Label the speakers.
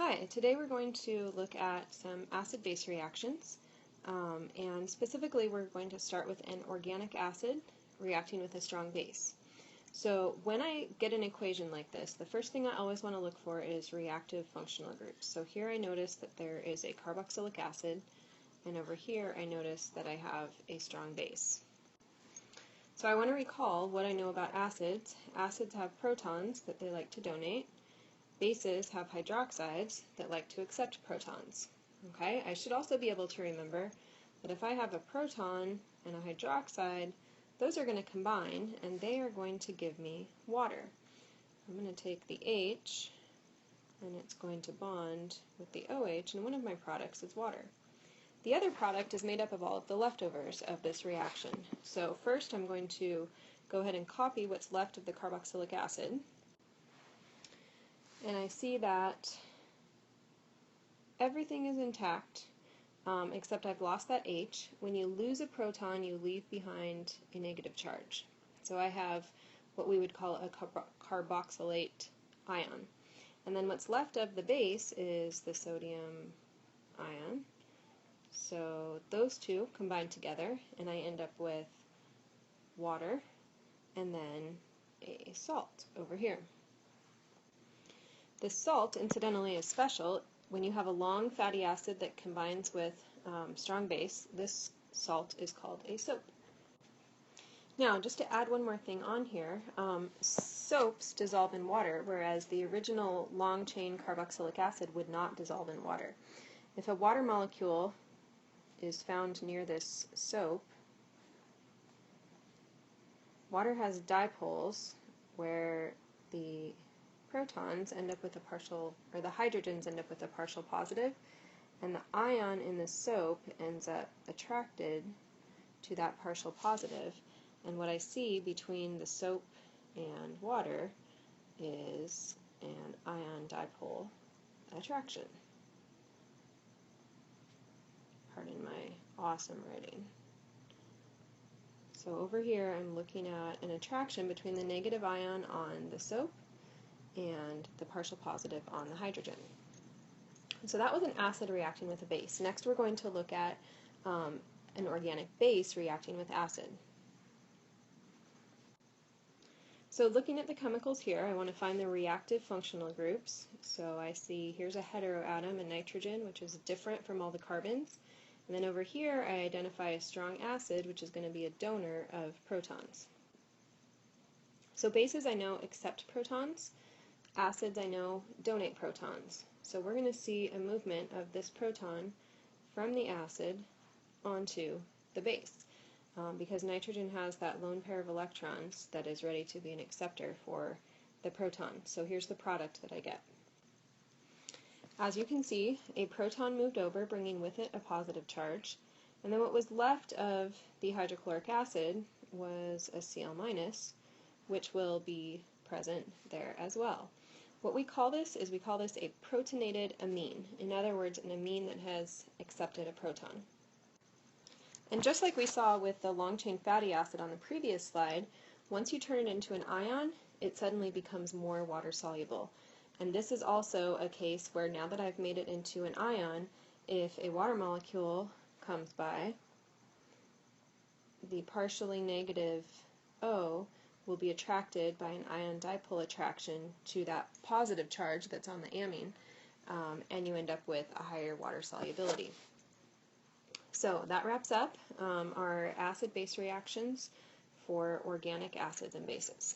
Speaker 1: Hi, today we're going to look at some acid-base reactions, and specifically we're going to start with an organic acid reacting with a strong base. So when I get an equation like this, the first thing I always want to look for is reactive functional groups. So here I notice that there is a carboxylic acid, and over here I notice that I have a strong base. So I want to recall what I know about acids. Acids have protons that they like to donate. Bases have hydroxides that like to accept protons. Okay, I should also be able to remember that if I have a proton and a hydroxide, those are going to combine and they are going to give me water. I'm going to take the H and it's going to bond with the OH, and one of my products is water. The other product is made up of all of the leftovers of this reaction. So first I'm going to go ahead and copy what's left of the carboxylic acid. And I see that everything is intact, except I've lost that H. When you lose a proton, you leave behind a negative charge. So I have what we would call a carboxylate ion. And then what's left of the base is the sodium ion. So those two combine together, and I end up with water and then a salt over here. This salt, incidentally, is special. When you have a long fatty acid that combines with strong base, this salt is called a soap. Now, just to add one more thing on here, soaps dissolve in water, whereas the original long-chain carboxylic acid would not dissolve in water. If a water molecule is found near this soap, water has dipoles where the protons end up with a partial, or the hydrogens end up with a partial positive, and the ion in the soap ends up attracted to that partial positive. And what I see between the soap and water is an ion dipole attraction. Pardon my awesome writing. So over here I'm looking at an attraction between the negative ion on the soap and the partial positive on the hydrogen. So that was an acid reacting with a base. Next we're going to look at an organic base reacting with acid. So looking at the chemicals here, I want to find the reactive functional groups. So I see here's a heteroatom, a nitrogen, which is different from all the carbons. And then over here I identify a strong acid, which is going to be a donor of protons. So bases I know accept protons. Acids I know donate protons. So we're going to see a movement of this proton from the acid onto the base, because nitrogen has that lone pair of electrons that is ready to be an acceptor for the proton. So here's the product that I get. As you can see, a proton moved over, bringing with it a positive charge, and then what was left of the hydrochloric acid was a Cl-, which will be present there as well. What we call this is a protonated amine. In other words, an amine that has accepted a proton. And just like we saw with the long-chain fatty acid on the previous slide, once you turn it into an ion, it suddenly becomes more water-soluble. And this is also a case where now that I've made it into an ion, if a water molecule comes by, the partially negative O will be attracted by an ion dipole attraction to that positive charge that's on the amine, and you end up with a higher water solubility. So that wraps up our acid-base reactions for organic acids and bases.